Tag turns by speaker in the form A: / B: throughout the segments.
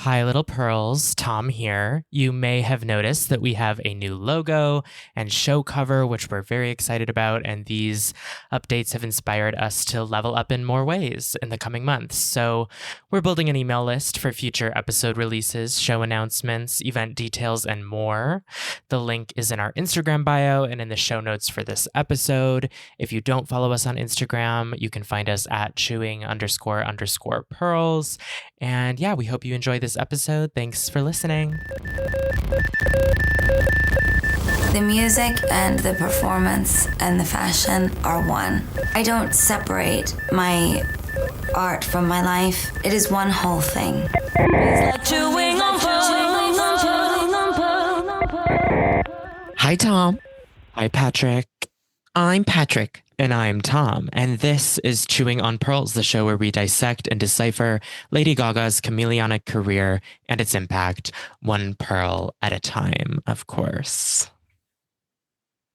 A: Hi, little pearls. Tom here. You may have noticed that we have a new logo and show cover, which we're very excited about. And these updates have inspired us to level up in more ways in the coming months. So we're building an email list for future episode releases, show announcements, event details, and more. The link is in our Instagram bio and in the show notes for this episode. If you don't follow us on Instagram, you can find us at chewing__pearls. And yeah, we hope you enjoy this episode. Thanks for listening.
B: The music and the performance and the fashion are one. I don't separate my art from my life. It is one whole thing.
C: Hi, Tom.
A: Hi, Patrick.
C: I'm Patrick.
A: And I'm Tom, and this is Chewing on Pearls, the show where we dissect and decipher Lady Gaga's chameleonic career and its impact, one pearl at a time, of course.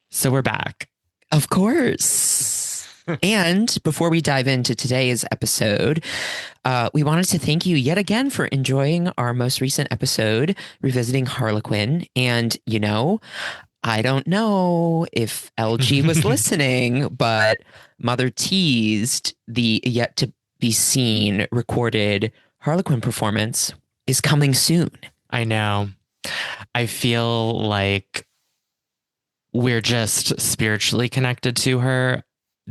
A: So we're back.
C: Of course. And before we dive into today's episode, we wanted to thank you yet again for enjoying our most recent episode, revisiting Harlequin. And, I don't know if LG was listening, but Mother teased the yet to be seen recorded Harlequin performance is coming soon.
A: I know. I feel like we're just spiritually connected to her.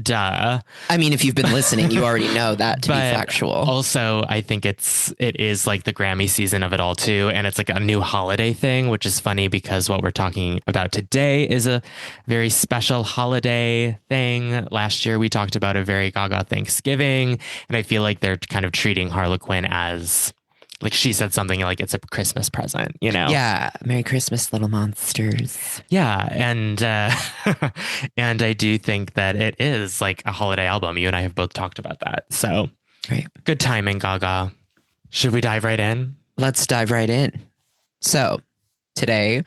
A: Duh.
C: I mean, if you've been listening, you already know that to be
A: But
C: factual.
A: Also, I think it is like the Grammy season of it all too. And it's like a new holiday thing, which is funny because what we're talking about today is a very special holiday thing. Last year, we talked about a very Gaga Thanksgiving. And I feel like they're kind of treating Harlequin as, like she said something like it's a Christmas present,
C: Yeah. Merry Christmas, little monsters.
A: Yeah. And and I do think that it is like a holiday album. You and I have both talked about that. So
C: Right.
A: Good timing, Gaga. Should we dive right in?
C: Let's dive right in. So today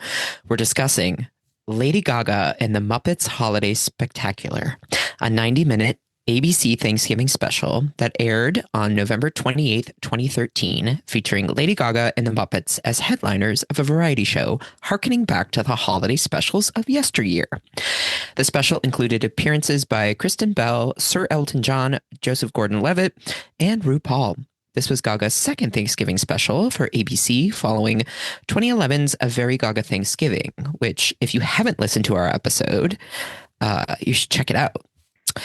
C: we're discussing Lady Gaga and the Muppets Holiday Spectacular, a 90-minute ABC Thanksgiving special that aired on November 28th, 2013, featuring Lady Gaga and the Muppets as headliners of a variety show harkening back to the holiday specials of yesteryear. The special included appearances by Kristen Bell, Sir Elton John, Joseph Gordon-Levitt, and RuPaul. This was Gaga's second Thanksgiving special for ABC following 2011's A Very Gaga Thanksgiving, which, if you haven't listened to our episode, you should check it out.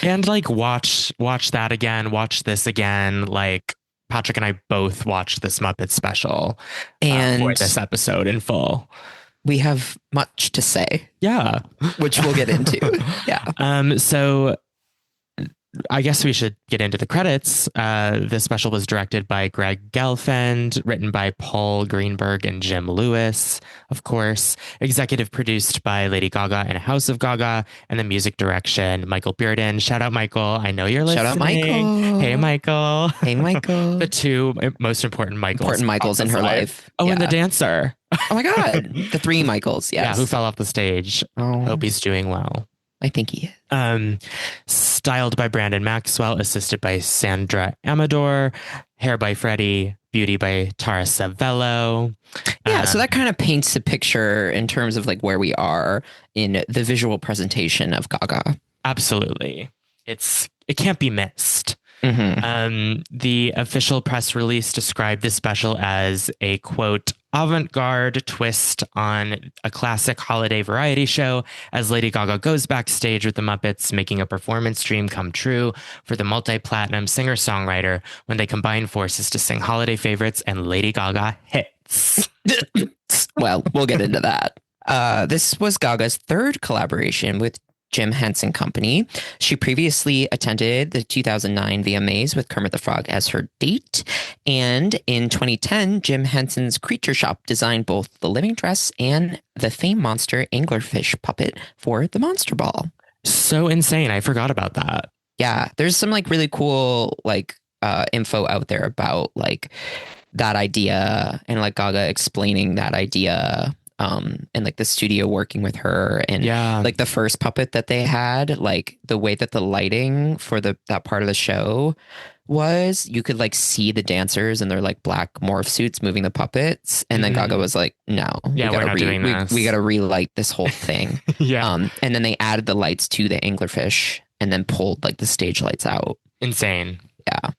A: And like watch that again, watch this again. Like Patrick and I both watched this Muppet special
C: And
A: for this episode in full.
C: We have much to say.
A: Yeah.
C: Which we'll get into. Yeah.
A: So I guess we should get into the credits. This special was directed by Greg Gelfand, written by Paul Greenberg and Jim Lewis, of course. Executive produced by Lady Gaga and House of Gaga, and the music direction, Michael Bearden. Shout out, Michael. I know you're listening.
C: Shout out, Michael.
A: Hey, Michael.
C: Hey, Michael.
A: The two most important Michaels.
C: Important Michaels in her life.
A: Oh,
C: yeah.
A: And the dancer.
C: Oh my God. The three Michaels. Yes.
A: Yeah, who fell off the stage.
C: Oh,
A: Hope he's doing well.
C: I think he is.
A: Styled by Brandon Maxwell, assisted by Sandra Amador, hair by Freddie, beauty by Tara Savello.
C: Yeah, so that kind of paints a picture in terms of like where we are in the visual presentation of Gaga.
A: Absolutely. It can't be missed.
C: Mm-hmm.
A: The official press release described this special as a, quote, avant-garde twist on a classic holiday variety show as Lady Gaga goes backstage with the Muppets, making a performance dream come true for the multi-platinum singer-songwriter when they combine forces to sing holiday favorites and Lady Gaga hits.
C: Well, we'll get into that. This was Gaga's third collaboration with Jim Henson Company. She previously attended the 2009 VMAs with Kermit the Frog as her date. And in 2010, Jim Henson's Creature Shop designed both the living dress and the famed monster anglerfish puppet for the Monster Ball.
A: So insane. I forgot about that.
C: Yeah, there's some like really cool like info out there about like that idea and like Gaga explaining that idea. And like the studio working with her and like the first puppet that they had, like the way that the lighting for that part of the show was you could like see the dancers in their like black morph suits moving the puppets, and then Gaga was like, "No,
A: Yeah, we're not doing this.
C: we gotta relight this whole thing."
A: Yeah.
C: And then they added the lights to the anglerfish, and then pulled like the stage lights out.
A: Insane.
C: Yeah.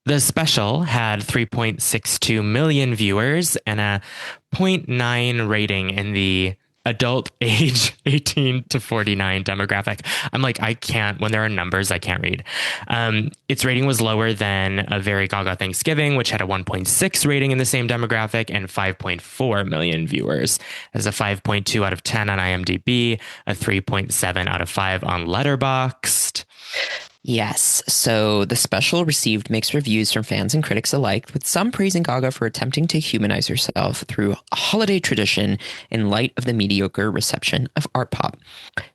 A: The special had 3.62 million viewers and a 0.9 rating in the adult age 18 to 49 demographic. I'm like, I can't, when there are numbers, I can't read. Its rating was lower than A Very Gaga Thanksgiving, which had a 1.6 rating in the same demographic and 5.4 million viewers. As a 5.2 out of 10 on IMDb, a 3.7 out of 5 on Letterboxd.
C: Yes. So the special received mixed reviews from fans and critics alike, with some praising Gaga for attempting to humanize herself through a holiday tradition in light of the mediocre reception of art pop.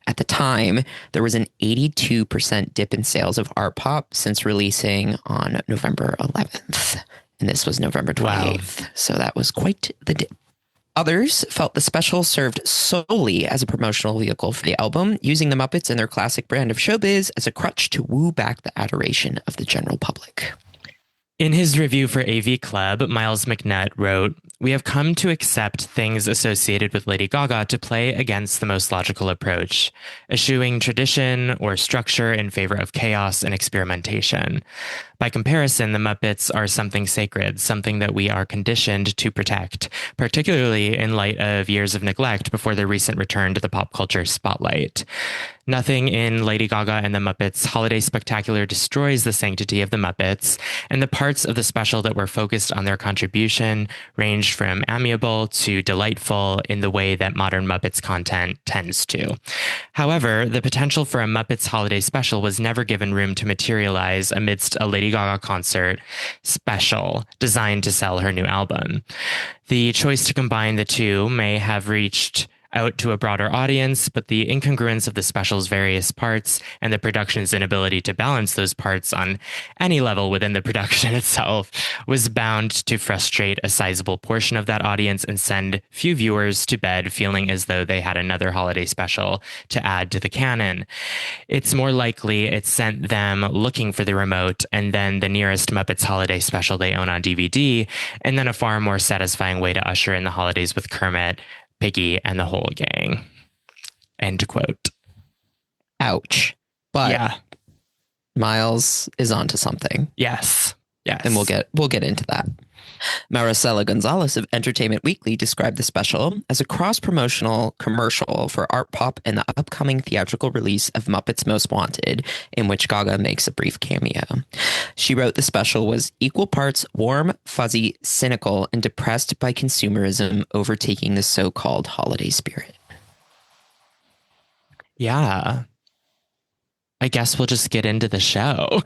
C: At the time, there was an 82% dip in sales of art pop since releasing on November 11th. And this was November 28th. Wow. So that was quite the dip. Others felt the special served solely as a promotional vehicle for the album, using the Muppets and their classic brand of showbiz as a crutch to woo back the adoration of the general public.
A: In his review for AV Club, Miles McNutt wrote, "We have come to accept things associated with Lady Gaga to play against the most logical approach, eschewing tradition or structure in favor of chaos and experimentation. By comparison, the Muppets are something sacred, something that we are conditioned to protect, particularly in light of years of neglect before their recent return to the pop culture spotlight. Nothing in Lady Gaga and the Muppets Holiday Spectacular destroys the sanctity of the Muppets, and the parts of the special that were focused on their contribution ranged from amiable to delightful in the way that modern Muppets content tends to. However, the potential for a Muppets Holiday Special was never given room to materialize amidst a Lady Gaga concert special designed to sell her new album. The choice to combine the two may have reached out to a broader audience, but the incongruence of the special's various parts and the production's inability to balance those parts on any level within the production itself was bound to frustrate a sizable portion of that audience and send few viewers to bed feeling as though they had another holiday special to add to the canon. It's more likely it sent them looking for the remote and then the nearest Muppets holiday special they own on DVD, and then a far more satisfying way to usher in the holidays with Kermit, Piggy, and the whole gang." End quote.
C: Ouch. But
A: yeah,
C: Miles is onto something.
A: Yes. Yes.
C: And we'll get into that. Maricela Gonzalez of Entertainment Weekly described the special as a cross-promotional commercial for art pop and the upcoming theatrical release of Muppets Most Wanted, in which Gaga makes a brief cameo. She wrote the special was equal parts warm, fuzzy, cynical, and depressed by consumerism overtaking the so-called holiday spirit.
A: Yeah. I guess we'll just get into the show.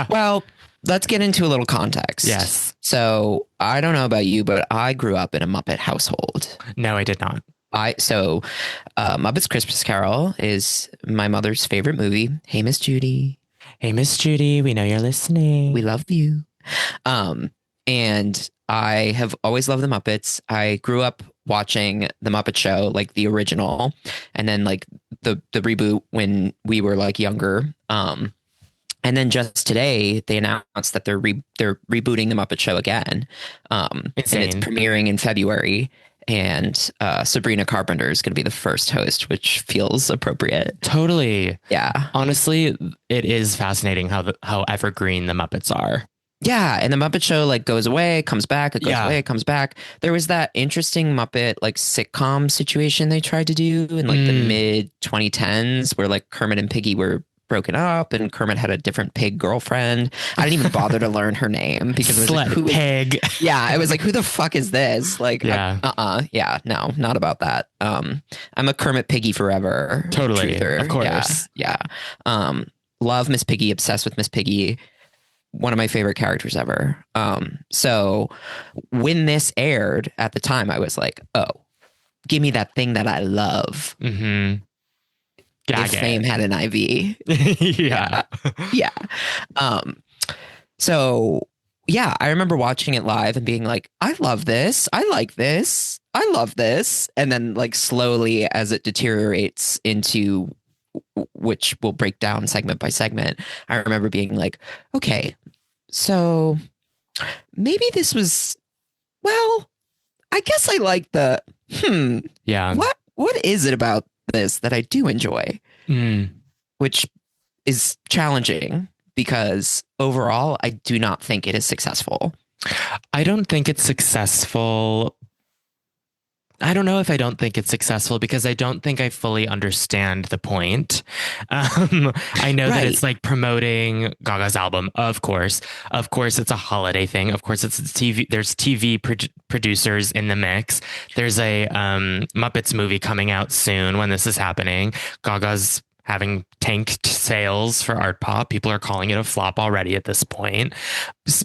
C: Well, let's get into a little context.
A: Yes.
C: So I don't know about you, but I grew up in a Muppet household.
A: No, I did not.
C: Muppets Christmas Carol is my mother's favorite movie. Hey, Miss Judy.
A: Hey, Miss Judy. We know you're listening.
C: We love you. And I have always loved the Muppets. I grew up watching the Muppet Show, like the original, and then like the reboot when we were like younger. And then just today, they announced that they're rebooting the Muppet Show again. And it's premiering in February. And Sabrina Carpenter is going to be the first host, which feels appropriate.
A: Totally.
C: Yeah.
A: Honestly, it is fascinating how evergreen the Muppets are.
C: Yeah. And the Muppet Show like goes away, comes back, it goes away, it comes back. There was that interesting Muppet like sitcom situation they tried to do in like the mid 2010s where like Kermit and Piggy were broken up and Kermit had a different pig girlfriend. I didn't even bother to learn her name because it was like, who
A: pig.
C: Yeah, it was like, who the fuck is this? Like,
A: yeah,
C: yeah, no, not about that. I'm a Kermit Piggy forever.
A: Totally,
C: truther.
A: Of course.
C: Yeah. Love Miss Piggy, obsessed with Miss Piggy. One of my favorite characters ever. So when this aired at the time, I was like, oh, give me that thing that I love.
A: Mm-hmm.
C: Gaga. If Fame had an IV.
A: Yeah.
C: Yeah. So yeah, I remember watching it live and being like, I love this. I like this. I love this. And then like slowly as it deteriorates into, which we'll break down segment by segment, I remember being like, okay, So maybe this was, well, I guess I like the,
A: Yeah.
C: what is it about this that I do enjoy? Which is challenging because overall, I do not think it is successful.
A: I don't think it's successful. I don't know if I don't think it's successful because I don't think I fully understand the point. I know that it's like promoting Gaga's album, of course. Of course, it's a holiday thing. Of course, it's TV. There's TV producers in the mix. There's a Muppets movie coming out soon when this is happening. Gaga's having tanked sales for Art Pop. People are calling it a flop already at this point.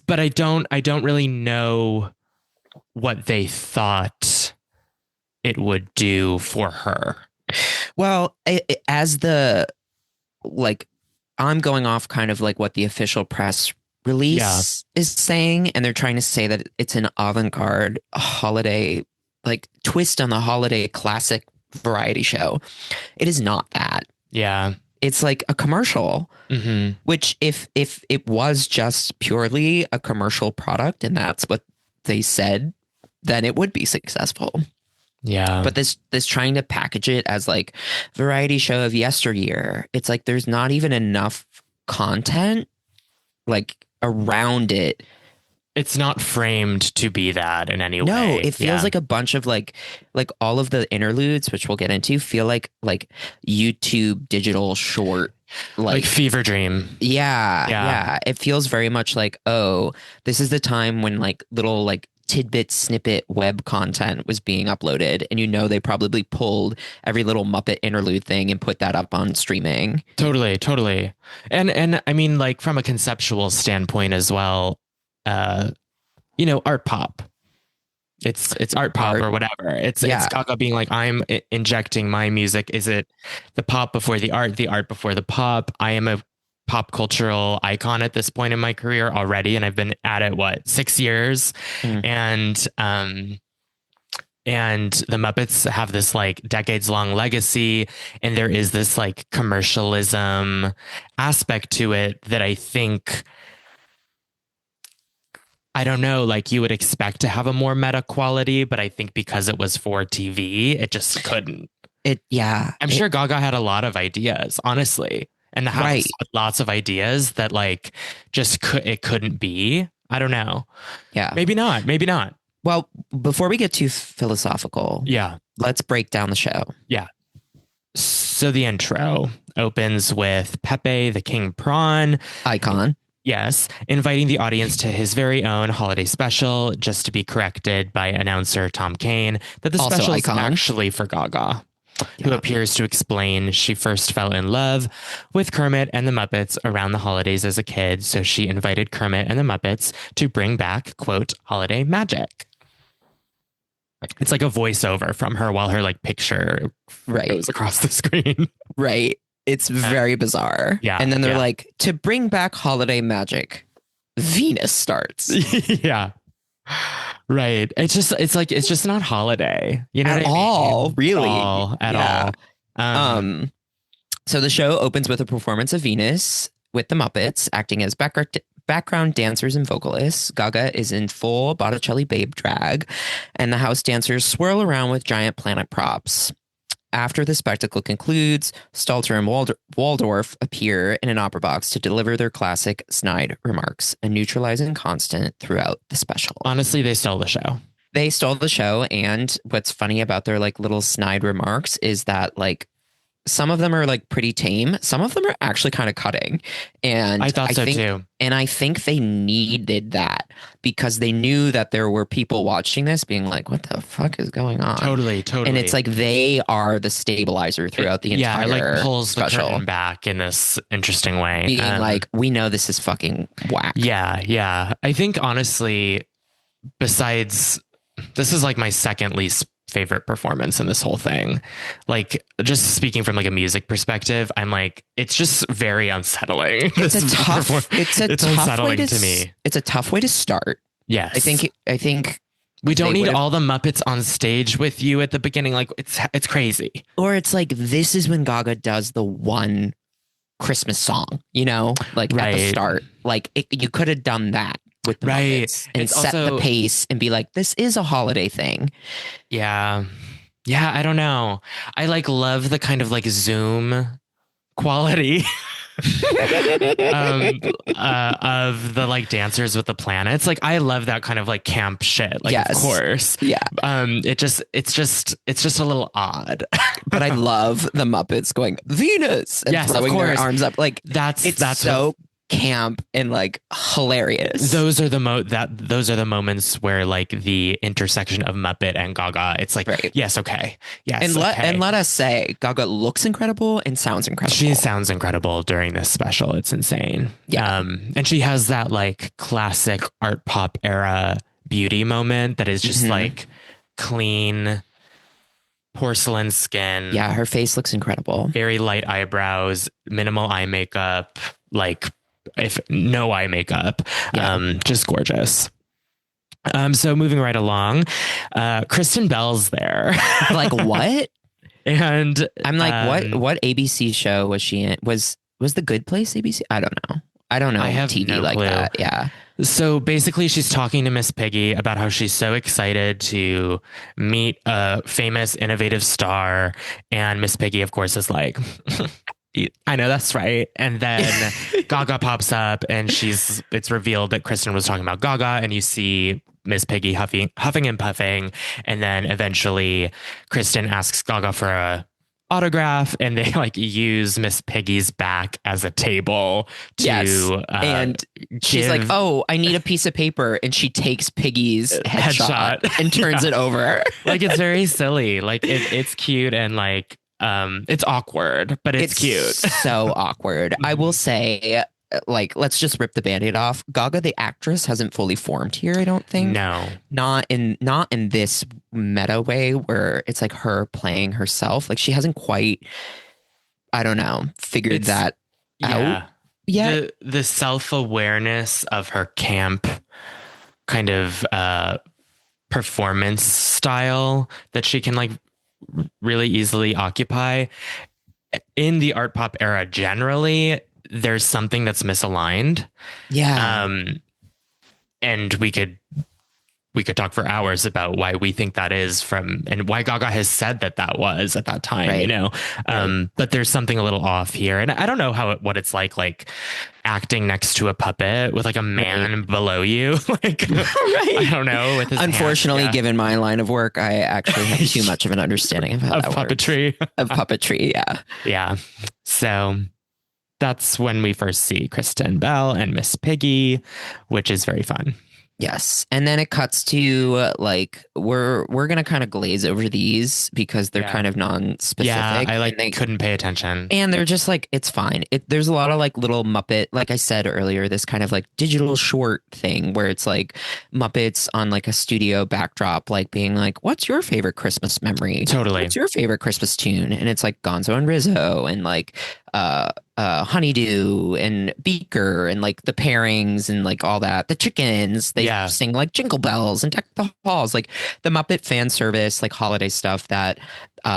A: But I don't really know what they thought it would do for her.
C: Well, as I'm going off kind of like what the official press release is saying, and they're trying to say that it's an avant-garde holiday, like twist on the holiday classic variety show. It is not that.
A: Yeah.
C: It's like a commercial, which if it was just purely a commercial product and that's what they said, then it would be successful.
A: Yeah.
C: But this trying to package it as like variety show of yesteryear, it's like there's not even enough content like around it.
A: It's not framed to be that in any way.
C: No, it feels like a bunch of like all of the interludes, which we'll get into, feel like YouTube digital short.
A: Like Fever Dream.
C: Yeah. It feels very much like, oh, this is the time when like little like tidbit snippet web content was being uploaded, and they probably pulled every little Muppet interlude thing and put that up on streaming.
A: Totally. And I mean, like from a conceptual standpoint as well, art pop. It's art pop or whatever. It's Gaga being like, I'm injecting my music. Is it the pop before the art before the pop? I am a pop cultural icon at this point in my career already, and I've been at it 6 years. And the Muppets have this like decades long legacy, and there is this like commercialism aspect to it that I think, I don't know, like you would expect to have a more meta quality, but I think because it was for TV, it just couldn't. I'm sure Gaga had a lot of ideas, honestly. And the house had lots of ideas that like it couldn't be. I don't know. Yeah. Maybe not.
C: Well, before we get too philosophical, let's break down the show.
A: Yeah. So the intro opens with Pepe the King Prawn.
C: Icon.
A: Yes, inviting the audience to his very own holiday special, just to be corrected by announcer Tom Kane that the special is actually for Gaga, who appears to explain she first fell in love with Kermit and the Muppets around the holidays as a kid, so she invited Kermit and the Muppets to bring back, quote, holiday magic. It's like a voiceover from her while her like picture goes across the screen.
C: Right. It's very bizarre.
A: Yeah.
C: And then they're like, to bring back holiday magic, Venus starts.
A: Yeah. Right. It's just not holiday. You know
C: at
A: what I
C: all,
A: mean?
C: really.
A: At all.
C: So the show opens with a performance of Venus with the Muppets acting as background dancers and vocalists. Gaga is in full Botticelli babe drag, and the house dancers swirl around with giant planet props. After the spectacle concludes, Stalter and Waldorf appear in an opera box to deliver their classic snide remarks, a neutralizing constant throughout the special.
A: Honestly, they stole the show.
C: They stole the show, and what's funny about their like little snide remarks is that like some of them are like pretty tame. Some of them are actually kind of cutting. And
A: I thought so too.
C: And I think they needed that because they knew that there were people watching this being like, what the fuck is going on?
A: Totally.
C: And it's like they are the stabilizer throughout the entire
A: it like pulls
C: special.
A: The curtain back in this interesting way.
C: Being like, we know this is fucking whack.
A: Yeah. I think honestly, besides, this is like my second least favorite performance in this whole thing. Like, just speaking from like a music perspective, I'm like, it's just very unsettling.
C: It's a tough
A: unsettling to me.
C: It's a tough way to start.
A: Yes.
C: I think
A: we don't need all the Muppets on stage with you at the beginning. Like, it's crazy.
C: Or it's like, this is when Gaga does the one Christmas song, you know, like at the
A: Right.
C: start. Like you could have done that with the
A: Right.
C: Muppets and
A: It's
C: set
A: also-
C: the pace and be like, this is a holiday thing.
A: Yeah. Yeah, I don't know. I like love the kind of like Zoom quality of the like dancers with the planets. Like I love that kind of like camp shit. Like
C: Yes.
A: of course.
C: Yeah.
A: It's just a little odd.
C: But I love the Muppets going Venus and
A: Yes, of
C: throwing their
A: course.
C: arms up. Like
A: That's
C: so camp and like hilarious.
A: those are the moments where like the intersection of Muppet and Gaga, it's like,
C: Right.
A: yes, okay. Yes.
C: And
A: okay.
C: let us say Gaga looks incredible and sounds incredible.
A: She sounds incredible during this special. It's insane.
C: Yeah.
A: And she has that like classic art pop era beauty moment that is just like clean porcelain skin.
C: Yeah, her face looks incredible.
A: Very light eyebrows, minimal eye makeup, like if no eye makeup.
C: Yeah.
A: Just gorgeous. So moving right along, Kristen Bell's there.
C: Like what?
A: And
C: I'm like, what ABC show was she in? Was The Good Place ABC? I don't know. I don't know.
A: I have
C: TV
A: no
C: like
A: clue.
C: that. Yeah.
A: So basically, she's talking to Miss Piggy about how she's so excited to meet a famous, innovative star. And Miss Piggy, of course, is like, I know that's right. And then Gaga pops up and it's revealed that Kristen was talking about Gaga. And you see Miss Piggy huffing and puffing. And then eventually Kristen asks Gaga for a autograph, and they like use Miss Piggy's back as a table to
C: Yes. And she's like, oh, I need a piece of paper. And she takes Piggy's headshot and turns it over.
A: Like it's very silly. Like it's cute and like it's awkward, but it's cute.
C: So awkward. I will say, like, let's just rip the Band-Aid off. Gaga, the actress, hasn't fully formed here, I don't think.
A: No.
C: Not in this meta way where it's like her playing herself. Like she hasn't quite, I don't know, figured that out yet.
A: The self-awareness of her camp kind of performance style that she can like really easily occupy in the art pop era generally, there's something that's misaligned.
C: Yeah.
A: And we could talk for hours about why we think that is and why Gaga has said that was at that time,
C: Right.
A: you know.
C: Right.
A: But there's something a little off here, and I don't know what it's like acting next to a puppet with like a man below you. Like, I don't know. With his
C: Unfortunately,
A: hand.
C: given my line of work, I actually have too much of an understanding of how
A: Of
C: that
A: puppetry.
C: works. Of puppetry, yeah.
A: Yeah. So that's when we first see Kristen Bell and Miss Piggy, which is very fun.
C: Yes. And then it cuts to like we're gonna kind of glaze over these because they're kind of non-specific.
A: Yeah, I like
C: and they
A: couldn't pay attention.
C: and they're just like, it's fine. There's a lot of like little Muppet, like I said earlier, this kind of like digital short thing where it's like Muppets on like a studio backdrop, like being like, what's your favorite Christmas memory?
A: Totally.
C: What's your favorite Christmas tune? And it's like Gonzo and Rizzo and like Honeydew and Beaker and like the pairings and like all that. The chickens, they sing like Jingle Bells and Deck the Halls, like the Muppet fan service, like holiday stuff that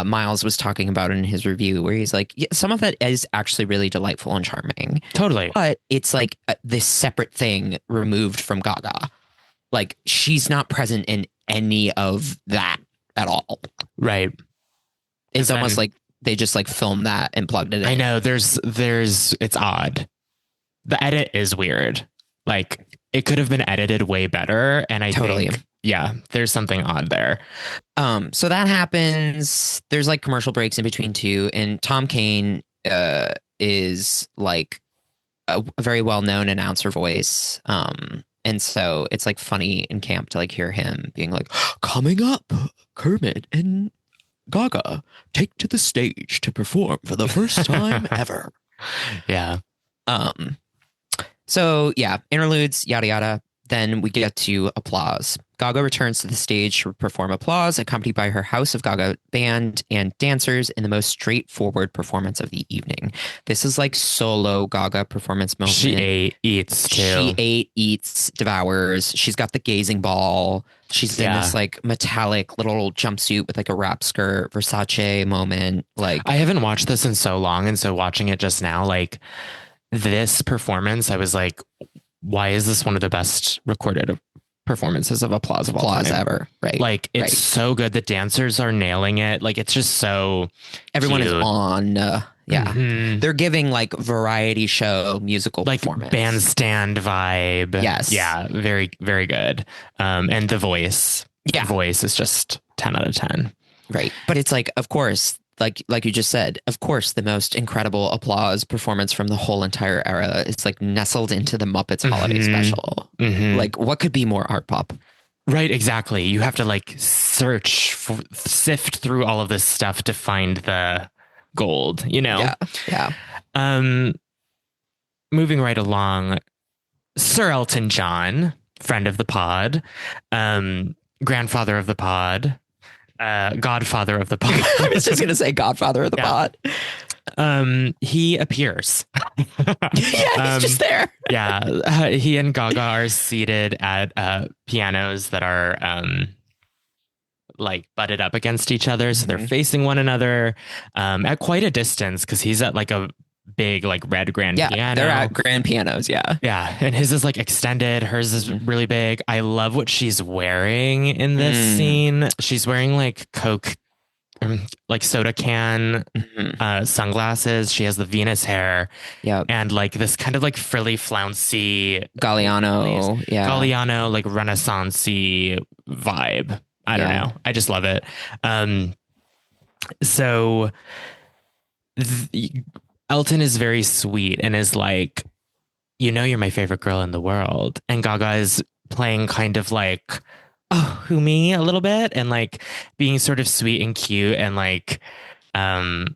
C: Miles was talking about in his review, where he's like, yeah, some of that is actually really delightful and charming.
A: Totally.
C: But it's like this separate thing removed from Gaga. Like she's not present in any of that at all.
A: Right.
C: It's almost like they just like filmed that and plugged it in.
A: I know there's it's odd. The edit is weird. Like it could have been edited way better. And I think, there's something odd there.
C: So that happens. There's like commercial breaks in between too. And Tom Kane is like a very well-known announcer voice. And so it's like funny in camp to like hear him being like, coming up, Kermit and Gaga take to the stage to perform for the first time ever.
A: Yeah.
C: So yeah, interludes, yada yada. Then we get to applause Gaga returns to the stage to perform applause, accompanied by her House of Gaga band and dancers in the most straightforward performance of the evening. This is like solo Gaga performance moment.
A: She ate, eats too.
C: She ate, eats, devours. She's got the gazing ball. She's in this like metallic little jumpsuit with like a wrap skirt, Versace moment. Like,
A: I haven't watched this in so long, and so watching it just now, like this performance, I was like, why is this one of the best recorded performances of applause
C: ever? Right.
A: Like, it's so good. The dancers are nailing it. Like, it's just so
C: everyone
A: cute.
C: is on. They're giving like variety show musical
A: like
C: performance,
A: bandstand vibe.
C: Yes.
A: Yeah. Very, very good. And the voice.
C: Yeah.
A: The voice is just 10 out of 10.
C: Right. But it's like, of course, like you just said, of course, the most incredible applause performance from the whole entire era. It's like nestled into the Muppets holiday special. Like, what could be more art pop?
A: Right, exactly. You have to like sift through all of this stuff to find the gold, you know?
C: Yeah.
A: Moving right along, Sir Elton John, friend of the pod, grandfather of the pod, godfather of the pod.
C: I was just gonna say godfather of the pod.
A: He appears.
C: He's just there.
A: He and Gaga are seated at pianos that are like butted up against each other, so they're facing one another at quite a distance, because he's at like a big like red grand piano.
C: They're at grand pianos.
A: And his is like extended, hers is really big. I love what she's wearing in this scene. She's wearing like Coke, like soda can sunglasses. She has the Venus hair, and like this kind of like frilly flouncy Galliano like Renaissance-y vibe. I don't know, I just love it. Elton is very sweet and is like, you know, you're my favorite girl in the world. And Gaga is playing kind of like, oh, who, me, a little bit, and like being sort of sweet and cute, and like in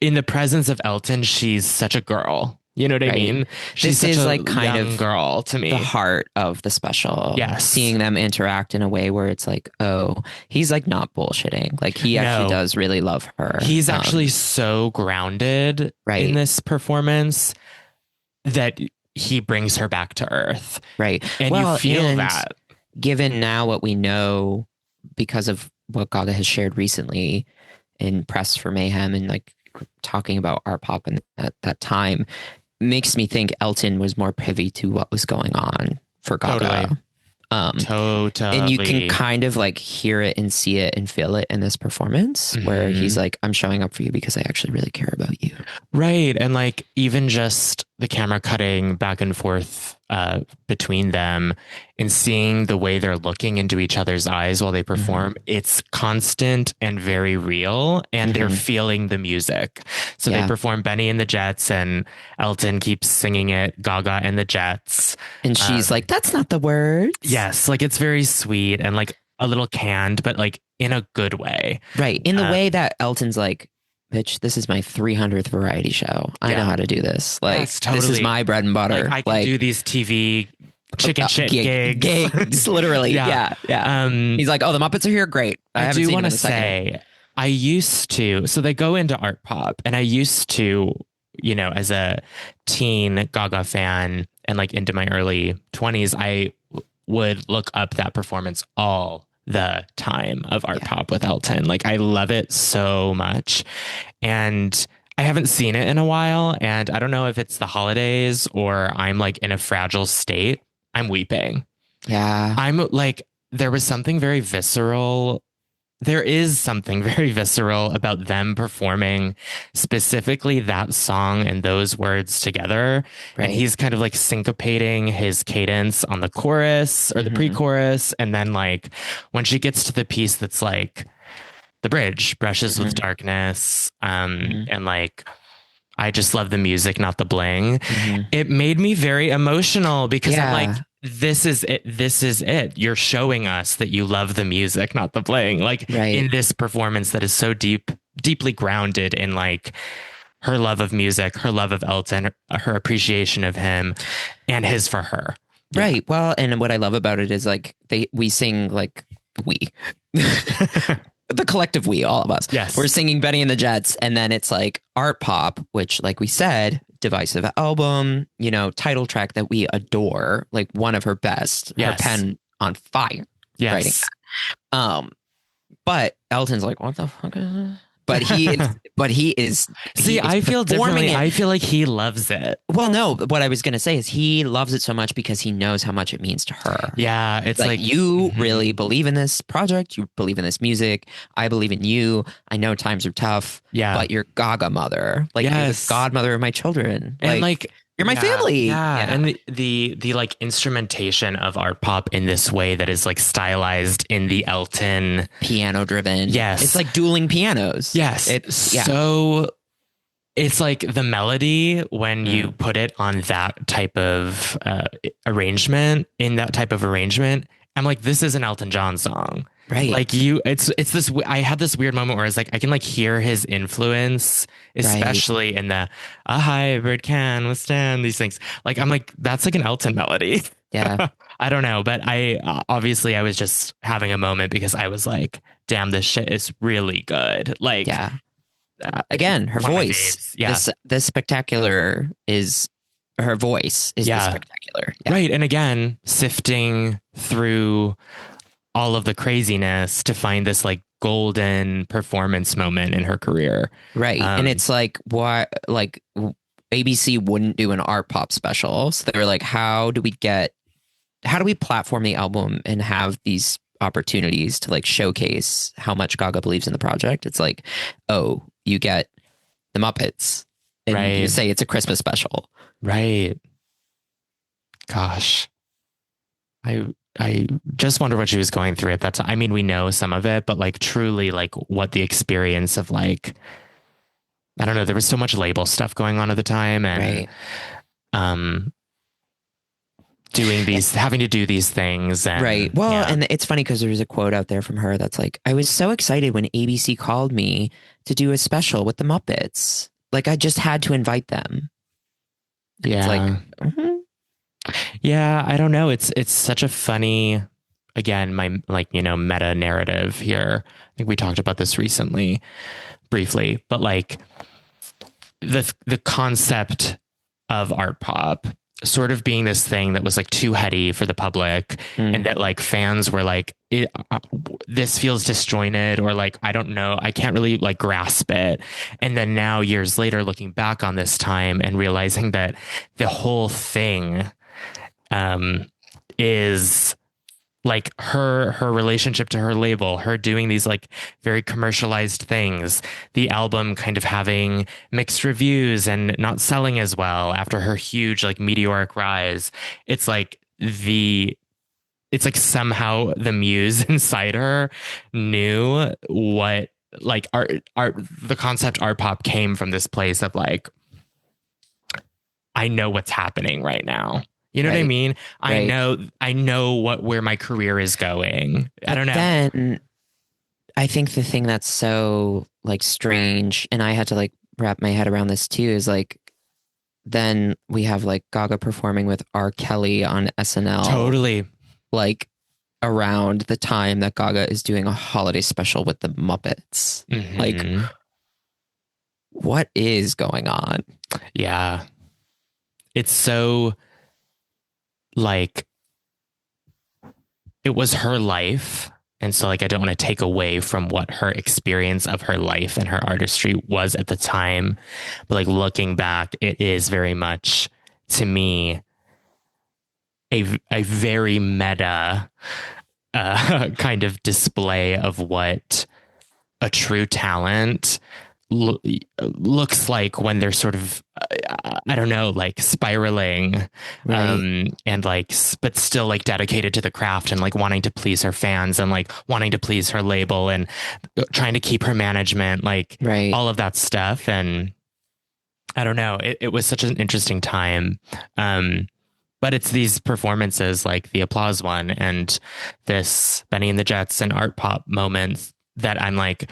A: the presence of Elton, she's such a girl. You know what I mean? She's
C: this
A: such
C: is
A: a
C: like kind
A: young
C: of
A: girl to me.
C: The heart of the special.
A: Yes.
C: Seeing them interact in a way where it's like, oh, he's like not bullshitting. Like he actually does really love her.
A: He's actually so grounded in this performance that he brings her back to earth.
C: Right.
A: And you feel that.
C: Given now what we know because of what Gaga has shared recently in Press for Mayhem and like talking about art pop and at that time, makes me think Elton was more privy to what was going on for Gaga.
A: Totally.
C: And you can kind of like hear it and see it and feel it in this performance where he's like, I'm showing up for you because I actually really care about you.
A: Right. And like even just the camera cutting back and forth between them and seeing the way they're looking into each other's eyes while they perform, it's constant and very real, and they're feeling the music. So they perform Benny and the Jets, and Elton keeps singing it, Gaga and the Jets.
C: And she's like, that's not the words.
A: Yes. Like it's very sweet and like a little canned, but like in a good way.
C: Right. In the way that Elton's like, bitch, this is my 300th variety show. I know how to do this. Like, this is my bread and butter.
A: Like, I can do these TV chicken shit gigs.
C: Literally. Yeah. He's like, oh, the Muppets are here. Great.
A: I do want to say, I used to, so they go into art pop, and I used to, you know, as a teen Gaga fan and like into my early 20s, I would look up that performance all the time of art pop with Elton. Like I love it so much, and I haven't seen it in a while, and I don't know if it's the holidays or I'm like in a fragile state. I'm weeping. I'm like, there was something very visceral. There is something very visceral about them performing specifically that song and those words together. And he's kind of like syncopating his cadence on the chorus or the pre-chorus. And then like when she gets to the piece that's like the bridge, brushes with darkness, and like, I just love the music, not the bling. It made me very emotional because I'm like, this is it. This is it. You're showing us that you love the music, not the playing. Like in this performance that is so deeply grounded in like her love of music, her love of Elton, her appreciation of him, and his for her.
C: Right. Well, and what I love about it is like we sing like we. The collective we, all of us.
A: Yes.
C: We're singing Benny and the Jets, and then it's like Art Pop, which, like we said, divisive album, you know, title track that we adore, like one of her best, her pen on fire.
A: Yes.
C: Writing that. But Elton's like, what the fuck is this? But he is.
A: See, I feel differently. I feel like he loves it.
C: Well, no, what I was going to say is he loves it so much because he knows how much it means to her.
A: Yeah. It's like
C: you really believe in this project. You believe in this music. I believe in you. I know times are tough.
A: Yeah.
C: But you're Gaga mother. Like, you're the godmother of my children.
A: And like
C: you're my family.
A: Yeah. And the like instrumentation of art pop in this way that is like stylized in the Elton
C: piano driven.
A: Yes.
C: It's like dueling pianos.
A: Yes. So it's like the melody when you put it on that type of arrangement, in that type of arrangement, I'm like, this is an Elton John song.
C: Right.
A: Like it's this, I had this weird moment where it's like, I can like hear his influence, especially in the, a hybrid can withstand these things. Like, I'm like, that's like an Elton melody.
C: Yeah.
A: I don't know. But obviously I was just having a moment because I was like, damn, this shit is really good. Like,
C: again, her voice.
A: Yeah.
C: This spectacular is her voice is the spectacular. Yeah.
A: Right. And again, sifting through all of the craziness to find this like golden performance moment in her career.
C: Right. And it's like, what, like ABC wouldn't do an art pop special. So they were like, how do we platform the album and have these opportunities to like showcase how much Gaga believes in the project? It's like, oh, you get the Muppets and you say it's a Christmas special.
A: Right. Gosh. I just wonder what she was going through at that time. I mean, we know some of it, but like truly like what the experience of like, I don't know, there was so much label stuff going on at the time and having to do these things. And,
C: Well, and it's funny because there's a quote out there from her that's like, I was so excited when ABC called me to do a special with the Muppets. Like I just had to invite them. And it's like,
A: yeah, I don't know. It's such a funny, again, my like, you know, meta narrative here. I think we talked about this recently, briefly, but like the concept of art pop sort of being this thing that was like too heady for the public and that like fans were like, this feels disjointed or like, I don't know, I can't really like grasp it. And then now years later, looking back on this time and realizing that the whole thing is like her relationship to her label, her doing these like very commercialized things, the album kind of having mixed reviews and not selling as well after her huge like meteoric rise. It's like somehow the muse inside her knew what like the concept art pop came from this place of like, I know what's happening right now. You know what I mean? I know where my career is going. I don't know.
C: Then I think the thing that's so like strange, and I had to like wrap my head around this too, is like, then we have like Gaga performing with R. Kelly on SNL.
A: Totally.
C: Like around the time that Gaga is doing a holiday special with the Muppets.
A: Mm-hmm.
C: Like, what is going on?
A: Yeah. It's so like, it was her life. And so like, I don't want to take away from what her experience of her life and her artistry was at the time. But like looking back, it is very much to me, a very meta kind of display of what a true talent looks like when they're sort of I don't know, like spiraling and like but still like dedicated to the craft and like wanting to please her fans and like wanting to please her label and trying to keep her management, like all of that stuff. And I don't know, it was such an interesting time. But it's these performances like the applause one and this Benny and the Jets and art pop moments that I'm like,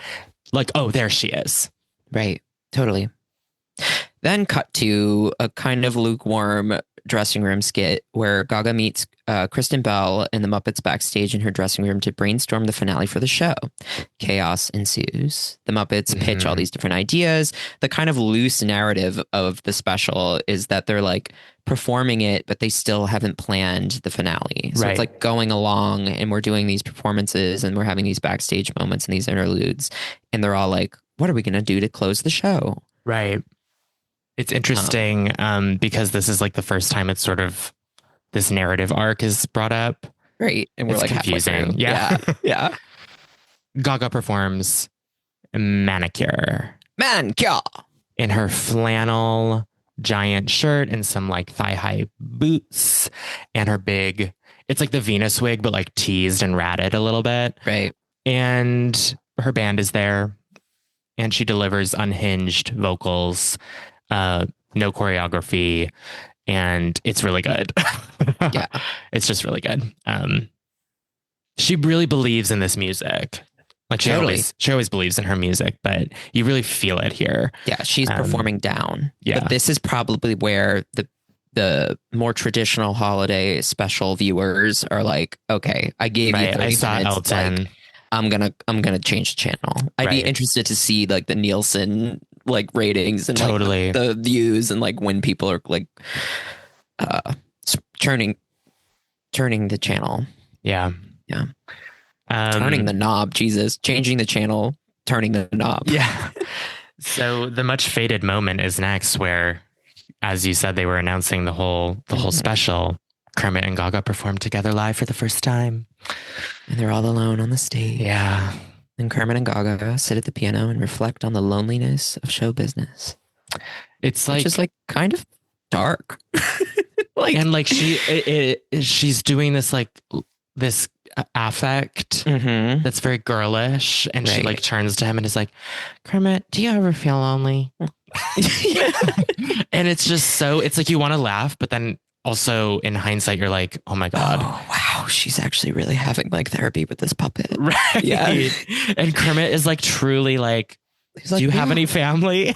A: oh, there she is.
C: Right. Totally. Then cut to a kind of lukewarm dressing room skit where Gaga meets Kristen Bell in the Muppets backstage in her dressing room to brainstorm the finale for the show. Chaos ensues. The Muppets pitch all these different ideas. The kind of loose narrative of the special is that they're like performing it, but they still haven't planned the finale. So it's like going along and we're doing these performances and we're having these backstage moments and these interludes. And they're all like, what are we going to do to close the show?
A: Right. It's interesting because this is like the first time it's sort of this narrative arc is brought up.
C: Right. And we're
A: it's
C: like
A: confusing.
C: Yeah. Yeah.
A: Gaga performs Manicure in her flannel giant shirt and some like thigh-high boots and her big, it's like the Venus wig, but like teased and ratted a little bit.
C: Right.
A: And her band is there and she delivers unhinged vocals, no choreography, and it's really good.
C: Yeah.
A: It's just really good. She really believes in this music. Like she always believes in her music, but you really feel it here.
C: Yeah, she's performing down.
A: Yeah.
C: But this is probably where the more traditional holiday special viewers are like, okay, I gave you 30
A: I saw
C: minutes,
A: Elton.
C: like, I'm gonna change the channel. I'd be interested to see like the Nielsen like ratings and like, the views and like when people are like turning the channel.
A: Yeah.
C: Yeah. Turning the knob, Jesus, changing the channel, turning the knob.
A: Yeah. So the much fated moment is next where, as you said, they were announcing the whole special. Kermit and Gaga performed together live for the first time.
C: And they're all alone on the stage.
A: Yeah.
C: And Kermit and Gaga sit at the piano and reflect on the loneliness of show business.
A: It's like,
C: just like kind of dark.
A: She's doing this like this affect that's very girlish, and she like turns to him and is like, Kermit, do you ever feel lonely? And it's just so, it's like you want to laugh, but then also in hindsight you're like, oh my god,
C: oh wow, she's actually really having like therapy with this puppet.
A: Right.
C: Yeah.
A: And Kermit is like truly like, do you have any family?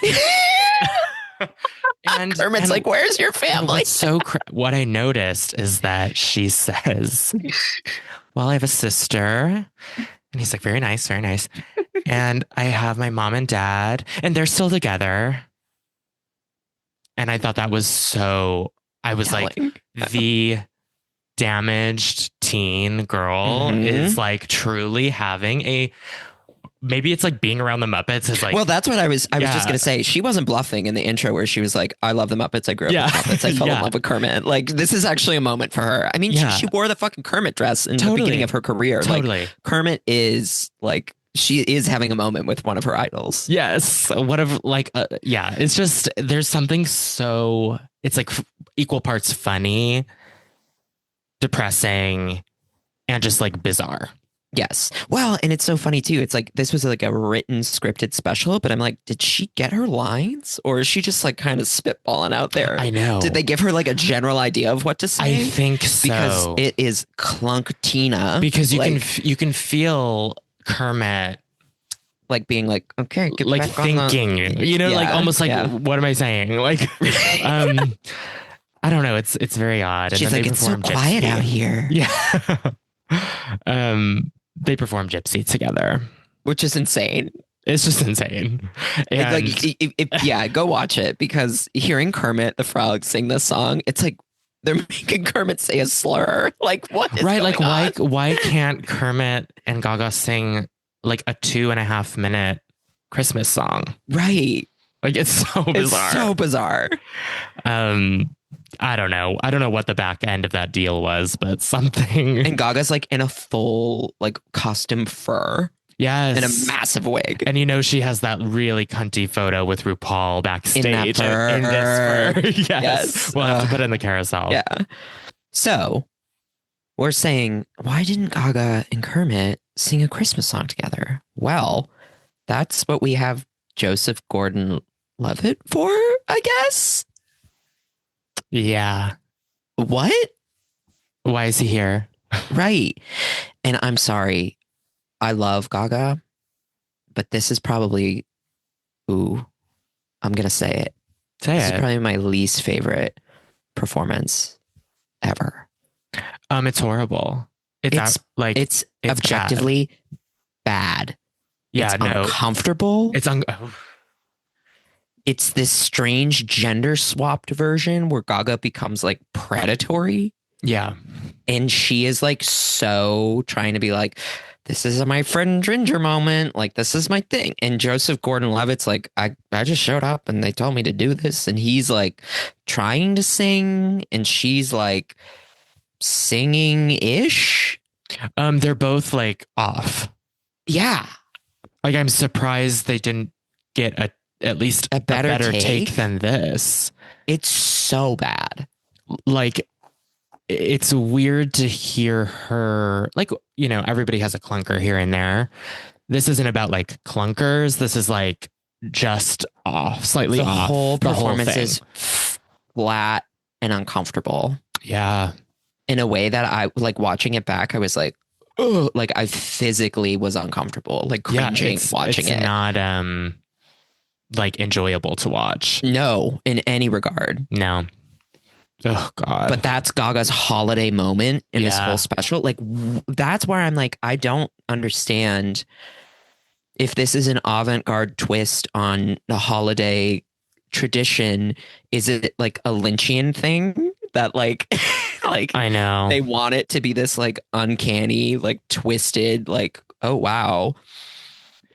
C: And Kermit's like, where's your family?
A: What I noticed is that she says, well, I have a sister. And he's like, very nice, very nice. And I have my mom and dad, and they're still together. And I thought that was so, I was like, the damaged teen girl is like truly having a, maybe it's like being around the Muppets is like,
C: well, that's what I was just going to say. She wasn't bluffing in the intro where she was like, I love the Muppets. I grew up with Muppets. I fell in love with Kermit. Like, this is actually a moment for her. I mean, she wore the fucking Kermit dress in the beginning of her career.
A: Totally.
C: Like, Kermit is like, she is having a moment with one of her idols.
A: Yes. What of like, it's just, there's something so, it's like equal parts funny, depressing, and just like bizarre.
C: Yes. Well, and it's so funny too. It's like, this was like a written scripted special, but I'm like, did she get her lines or is she just like kind of spitballing out there?
A: I know.
C: Did they give her like a general idea of what to say?
A: I think so.
C: Because it is clunktina.
A: Because you can feel Kermit
C: like being like, okay, get
A: like
C: back
A: thinking, like almost like, what am I saying? Like, I don't know. It's very odd.
C: She's like, it's so quiet out here.
A: Yeah. They perform Gypsy together,
C: which is insane.
A: It's just insane. And
C: go watch it, because hearing Kermit the Frog sing this song, it's like they're making Kermit say a slur. Like, what is going on?
A: Why can't Kermit and Gaga sing like a 2.5 minute Christmas song?
C: Right.
A: Like, it's so bizarre.
C: It's so bizarre.
A: I don't know. I don't know what the back end of that deal was, but something.
C: And Gaga's like in a full like costume fur.
A: Yes.
C: And a massive wig.
A: And she has that really cunty photo with RuPaul backstage.
C: In that fur.
A: In this fur. Yes. We'll have to put it in the carousel.
C: Yeah. So we're saying, why didn't Gaga and Kermit sing a Christmas song together? Well, that's what we have Joseph Gordon-Levitt for, I guess.
A: Yeah.
C: What?
A: Why is he here?
C: Right. And I'm sorry. I love Gaga, but this is probably, I'm going to say it.
A: This
C: is probably my least favorite performance ever.
A: It's horrible. It's
C: it's objectively bad.
A: Yeah,
C: it's uncomfortable. It's this strange gender swapped version where Gaga becomes like predatory.
A: Yeah.
C: And she is like so trying to be like, this is my friend Ginger moment. Like, this is my thing. And Joseph Gordon-Levitt's like, I just showed up and they told me to do this. And he's like trying to sing and she's like singing-ish.
A: They're both like off.
C: Yeah.
A: Like, I'm surprised they didn't get at least a better take than this.
C: It's so bad.
A: Like, it's weird to hear her, like, you know, everybody has a clunker here and there. This isn't about like clunkers. This is like just off, slightly off.
C: The whole performance is flat and uncomfortable.
A: Yeah.
C: In a way that I like watching it back, I was like, oh, like I physically was uncomfortable, like cringing watching it.
A: It's not like enjoyable to watch.
C: No, in any regard.
A: No. Oh God.
C: But that's Gaga's holiday moment in this whole special. Like that's where I'm like, I don't understand if this is an avant-garde twist on the holiday tradition. Is it like a Lynchian thing that like like
A: I know
C: they want it to be this like uncanny, like twisted, like, oh wow.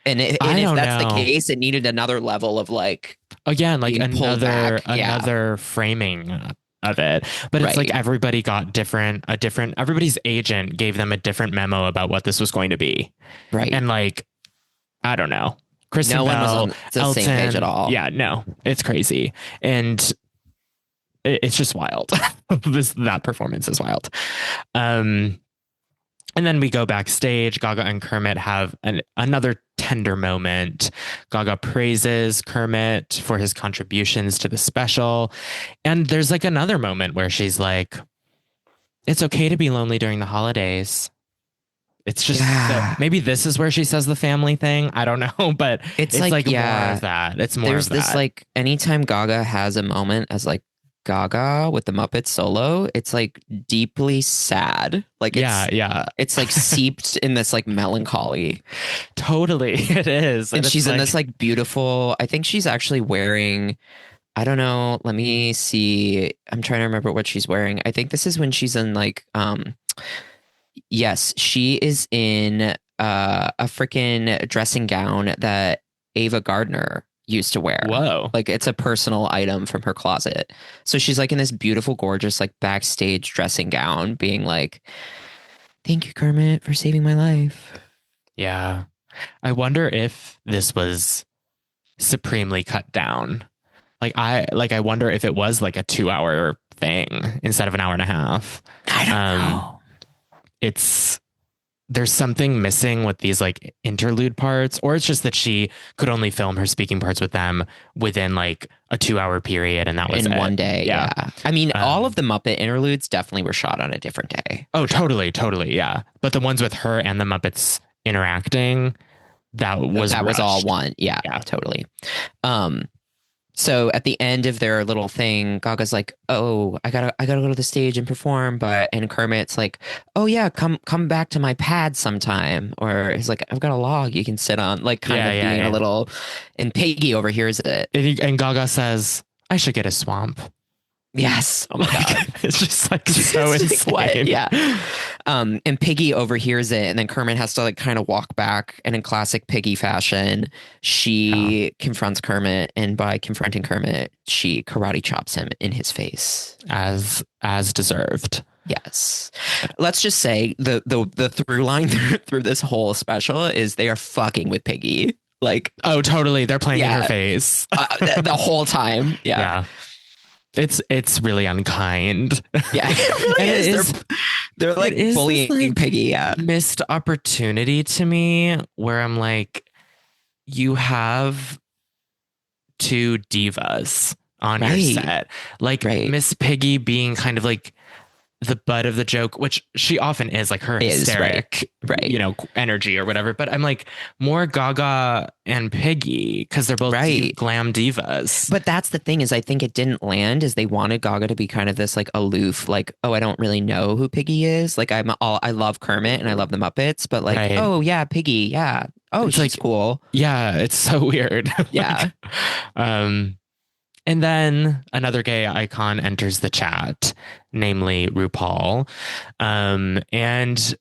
C: And if that's the case, it needed another level of like,
A: again, like another framing of it. But it's like everybody got everybody's agent gave them a different memo about what this was going to be.
C: Right.
A: And like, I don't know. Kristen
C: no
A: Bell,
C: one was on the
A: Elton,
C: same page at all.
A: Yeah, no, it's crazy. And it's just wild. That performance is wild. And then we go backstage. Gaga and Kermit have another tender moment. Gaga praises Kermit for his contributions to the special. And there's like another moment where she's like, it's okay to be lonely during the holidays. It's just maybe this is where she says the family thing. I don't know, but it's like more of that. It's more
C: There's
A: of that.
C: this like anytime Gaga has a moment as like Gaga with the Muppets solo, it's like deeply sad. Like it's like seeped in this like melancholy.
A: Totally, it is.
C: And she's in this like beautiful, I think she's actually wearing, I don't know, let me see, I'm trying to remember what she's wearing. I think this is when she's in like yes, she is in a freaking dressing gown that Ava Gardner used to wear.
A: Whoa.
C: Like it's a personal item from her closet. So she's like in this beautiful, gorgeous, like backstage dressing gown being like, thank you, Kermit, for saving my life.
A: Yeah. I wonder if this was supremely cut down. I wonder if it was like a 2-hour thing instead of an hour and a half.
C: I don't know.
A: There's something missing with these like interlude parts, or it's just that she could only film her speaking parts with them within like a 2-hour period. And that was
C: in one day. Yeah. I mean, all of the Muppet interludes definitely were shot on a different day.
A: Oh, totally. Yeah. But the ones with her and the Muppets interacting, that was
C: all one. Yeah, totally. So at the end of their little thing, Gaga's like, "Oh, I gotta go to the stage and perform." And Kermit's like, "Oh yeah, come back to my pad sometime." Or he's like, "I've got a log you can sit on." Like kind of being a little. And Peggy overhears it,
A: and Gaga says, "I should get a swamp."
C: Yes. Oh my God.
A: It's just like so insane.
C: What? Yeah. And Piggy overhears it, and then Kermit has to like kind of walk back, and in classic Piggy fashion, she confronts Kermit, and by confronting Kermit, she karate chops him in his face.
A: As deserved.
C: Yes. Let's just say the through line through this whole special is they are fucking with Piggy. Like,
A: oh, totally. They're playing in her face.
C: The whole time. Yeah.
A: It's really unkind.
C: Yeah, it really is. They're like bullying Piggy. Yeah,
A: missed opportunity to me where I'm like, you have two divas on your set, like Miss Piggy being kind of like the butt of the joke, which she often is, like her hysteric,
C: right.
A: you know, energy or whatever. But I'm like more Gaga and Piggy because they're both
C: Right.
A: glam divas.
C: But that's the thing is I think it didn't land is they wanted Gaga to be kind of this like aloof, like, oh, I don't really know who Piggy is. Like I love Kermit and I love the Muppets, but like,
A: Right.
C: oh yeah, Piggy. Yeah. Oh,
A: It's
C: she's
A: like,
C: cool.
A: Yeah, it's so weird.
C: Yeah.
A: And then another gay icon enters the chat, namely RuPaul. And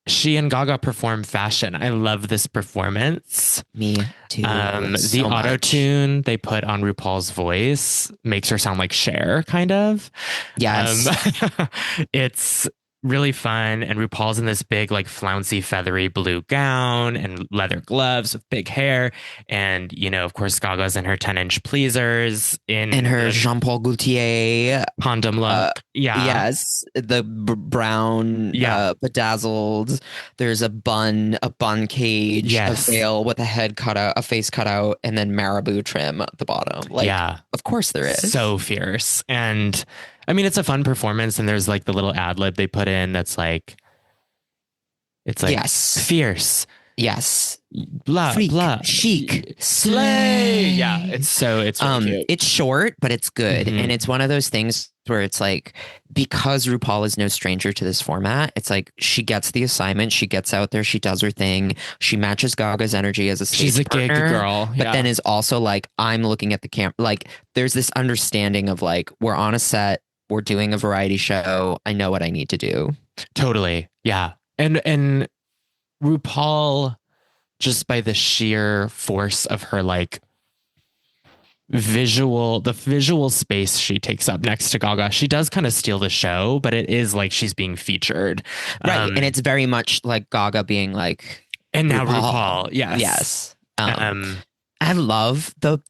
A: she and Gaga perform fashion. I love this performance.
C: Me too.
A: The auto tune they put on RuPaul's voice makes her sound like Cher, kind of.
C: Yes.
A: It's really fun. And RuPaul's in this big, like, flouncy, feathery blue gown and leather gloves with big hair. And, you know, of course, Gaga's in her 10-inch pleasers in
C: her Jean-Paul Gaultier
A: condom look.
C: Yes. The brown, bedazzled. There's a bun cage, a veil with a face cut out, and then marabou trim at the bottom. Like, of course there is.
A: So fierce. And I mean, it's a fun performance, and there's like the little ad lib they put in that's like, it's like, fierce.
C: Yes.
A: Blah,
C: freak,
A: blah.
C: Chic.
A: Slay. Yeah. It's really cute.
C: It's short, but it's good.
A: Mm-hmm.
C: And it's one of those things where it's like, because RuPaul is no stranger to this format, it's like she gets the assignment, she gets out there, she does her thing, she matches Gaga's energy as a stage
A: She's a
C: partner,
A: gig girl.
C: but then is also like, I'm looking at the camera. Like, there's this understanding of like, we're on a set, we're doing a variety show. I know what I need to do.
A: Totally. Yeah. And RuPaul, just by the sheer force of her like the visual space she takes up next to Gaga, she does kind of steal the show, but it is like she's being featured.
C: Right. And it's very much like Gaga being like,
A: and now RuPaul. Yes.
C: Yes. I love the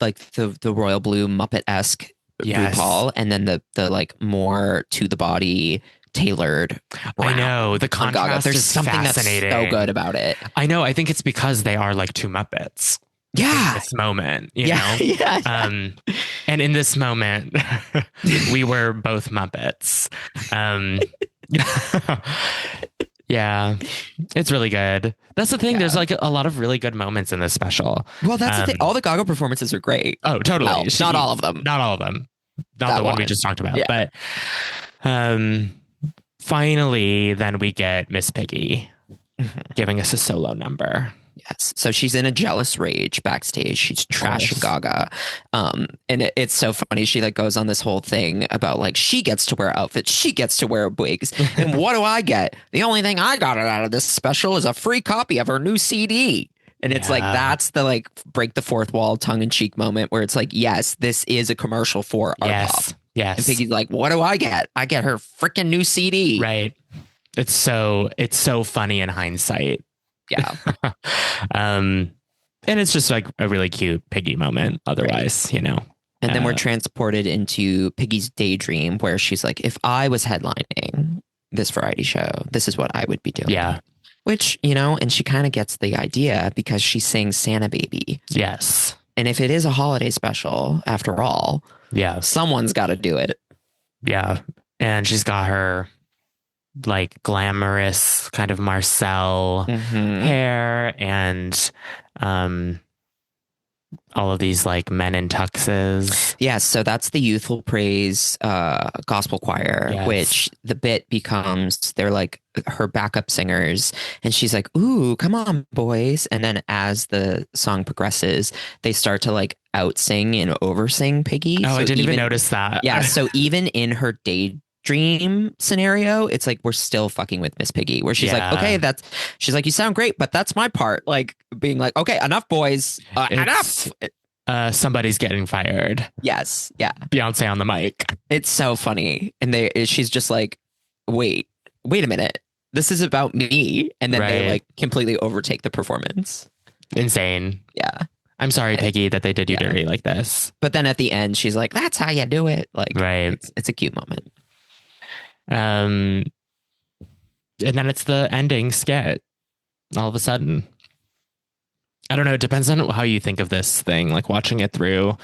C: royal blue Muppet-esque RuPaul, and then the like more to the body tailored brown.
A: I know the contrast.
C: There's
A: is
C: something
A: fascinating.
C: that's so good about it.
A: I know. I think it's because they are like two Muppets.
C: Yeah.
A: In this moment, you know.
C: Yeah.
A: And in this moment, we were both Muppets. Yeah, it's really good. That's the thing. There's like a lot of really good moments in this special.
C: Well, that's the thing. All the Gaga performances are great.
A: Oh, totally.
C: Well, not all of them.
A: Not all of them. Not the one we just talked about.
C: Yeah.
A: But finally, then we get Miss Piggy giving us a solo number.
C: Yes. So she's in a jealous rage backstage. She's trashing Gaga. And it's so funny. She like goes on this whole thing about like, she gets to wear outfits. She gets to wear wigs. And what do I get? The only thing I got out of this special is a free copy of her new CD. And it's like, that's the like break the fourth wall tongue in cheek moment where it's like, yes, this is a commercial for ARTPOP.
A: Yes.
C: And Piggy's like, what do I get? I get her freaking new CD.
A: Right. It's so funny in hindsight.
C: Yeah.
A: And it's just like a really cute Piggy moment otherwise, you know.
C: And then we're transported into Piggy's daydream where she's like, if I was headlining this variety show, this is what I would be doing.
A: Yeah.
C: Which, you know, and she kind of gets the idea because she sings Santa Baby.
A: Yes.
C: And if it is a holiday special, after all, someone's got to do it.
A: Yeah. And she's got her like glamorous kind of Marcel hair and all of these like men in tuxes.
C: Yes, so that's the Youthful Praise gospel choir, which the bit becomes they're like her backup singers, and she's like, "Ooh, come on, boys!" And then as the song progresses, they start to like out sing and over sing Piggy.
A: Oh,
C: so
A: I didn't even notice that.
C: Yeah, so even in her daydream scenario, it's like we're still fucking with Miss Piggy, where she's like, okay, she's like, you sound great, but that's my part, like being like, okay, enough, boys, enough.
A: Somebody's getting fired.
C: Yes, yeah.
A: Beyonce on the mic.
C: It's so funny, and she's just like, wait a minute, this is about me, and then they like completely overtake the performance. Insane. Yeah.
A: I'm sorry, Piggy, that they did you dirty like this.
C: But then at the end, she's like, that's how you do it. Like, it's a cute moment.
A: And then it's the ending skit all of a sudden. I don't know. It depends on how you think of this thing. Like watching it through,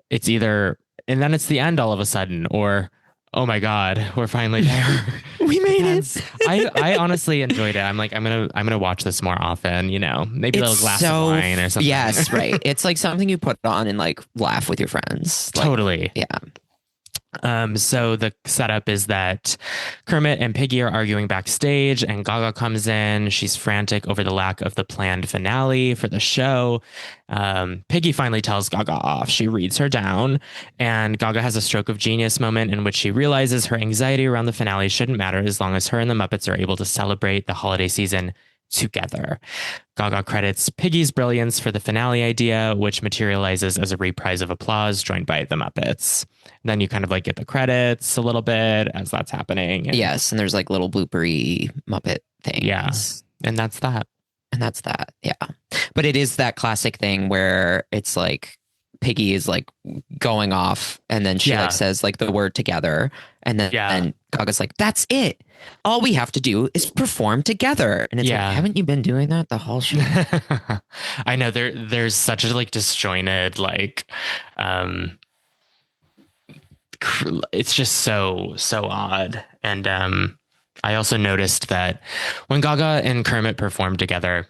A: it's either, and then it's the end all of a sudden, or, Oh my God, we're finally there.
C: We made
A: Yes.
C: it.
A: I honestly enjoyed it. I'm like, I'm gonna watch this more often, maybe a
C: It's
A: little glass of wine or something.
C: yes, right. It's like something you put on and like laugh with your friends. Like,
A: Totally.
C: yeah.
A: So the setup is that Kermit and Piggy are arguing backstage, and Gaga comes in. She's frantic over the lack of the planned finale for the show. Piggy finally tells Gaga off. She reads her down, and Gaga has a stroke of genius moment in which she realizes her anxiety around the finale shouldn't matter as long as her and the Muppets are able to celebrate the holiday season together. Gaga credits Piggy's brilliance for the finale idea, which materializes as a reprise of applause joined by the Muppets. And then you kind of like get the credits a little bit as that's happening. And
C: Yes, and there's like little bloopery Muppet things.
A: yeah. And that's that.
C: And that's that. Yeah. But it is that classic thing where it's like Piggy is like going off and then she
A: Yeah.
C: like says like the word together and then
A: Yeah.
C: and Gaga's like, that's it. All we have to do is perform together. And it's
A: Yeah.
C: like, haven't you been doing that the whole show?
A: I know there's such a like disjointed it's just so odd. And I also noticed that when Gaga and Kermit perform together,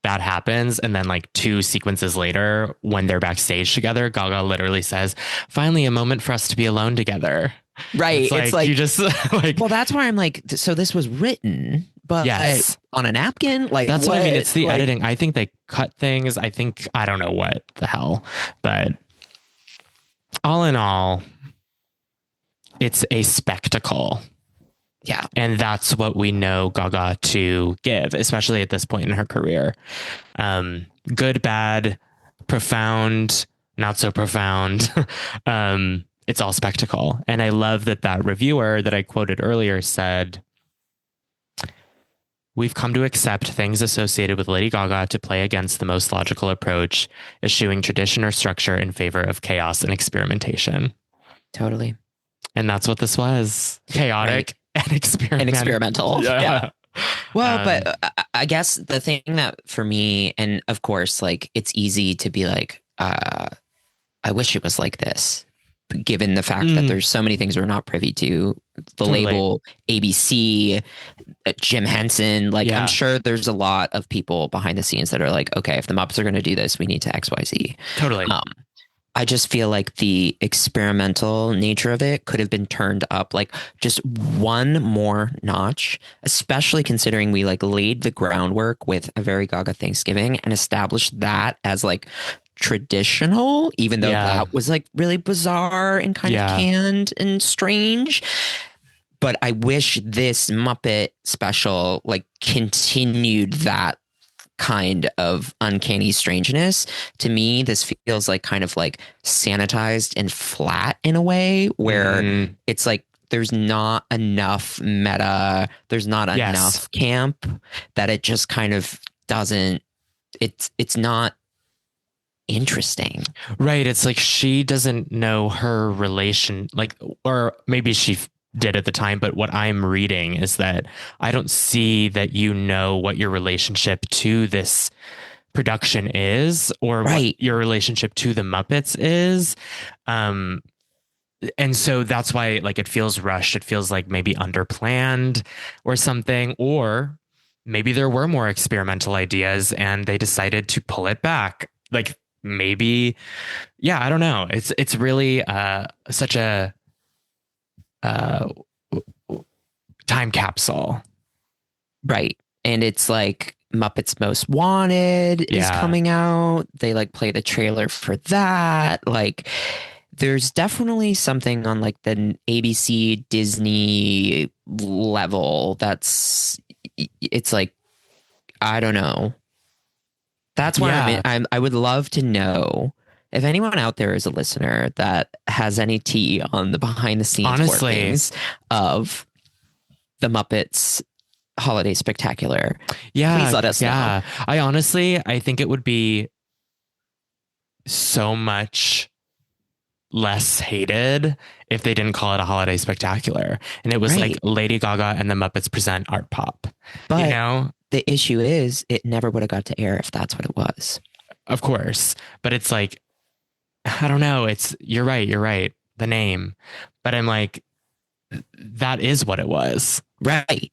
A: that happens, and then like 2 sequences later when they're backstage together, Gaga literally says, finally a moment for us to be alone together.
C: Right. It's like
A: you just like,
C: well, that's why I'm like, so this was written, but
A: yes,
C: on a napkin? Like
A: that's what I mean. It's the
C: like,
A: editing. I think they cut things. I don't know what the hell, but all in all, it's a spectacle.
C: yeah.
A: And that's what we know Gaga to give, especially at this point in her career. Good, bad, profound, not so profound. It's all spectacle. And I love that reviewer that I quoted earlier said, we've come to accept things associated with Lady Gaga to play against the most logical approach, eschewing tradition or structure in favor of chaos and experimentation.
C: Totally.
A: And that's what this was. Chaotic and
C: experimental.
A: Yeah.
C: Well, but I guess the thing that for me, and of course, like it's easy to be like, I wish it was like this, given the fact that there's so many things we're not privy to. The label, ABC, Jim Henson, like I'm sure there's a lot of people behind the scenes that are like, okay, if the Muppets are going to do this, we need to XYZ.
A: Totally.
C: I just feel like the experimental nature of it could have been turned up like just one more notch, especially considering we like laid the groundwork with a very Gaga Thanksgiving and established that as like traditional, even though that was like really bizarre and kind of canned and strange. But I wish this Muppet special like continued that kind of uncanny strangeness. To me, this feels like kind of like sanitized and flat in a way where it's like there's not enough meta, there's not enough camp, that it just kind of doesn't, it's not interesting.
A: Right. It's like she doesn't know her relation, like, or maybe she did at the time, but what I'm reading is that I don't see that what your relationship to this production is, or what your relationship to the Muppets is. And so that's why like it feels rushed. It feels like maybe underplanned or something, or maybe there were more experimental ideas and they decided to pull it back. Like maybe, I don't know. It's really such a time capsule.
C: Right. And it's like Muppets Most Wanted is coming out. They like play the trailer for that. Like there's definitely something on like the ABC Disney level it's like, I don't know. That's why I would love to know if anyone out there is a listener that has any tea on the behind the scenes workings of the Muppets Holiday Spectacular. Please let us know.
A: I think it would be so much less hated if they didn't call it a Holiday Spectacular and it was like Lady Gaga and the Muppets present Art Pop. But
C: the issue is it never would have got to air if that's what it was.
A: Of course. But it's like, I don't know. You're right. The name. But I'm like, that is what it was.
C: Right.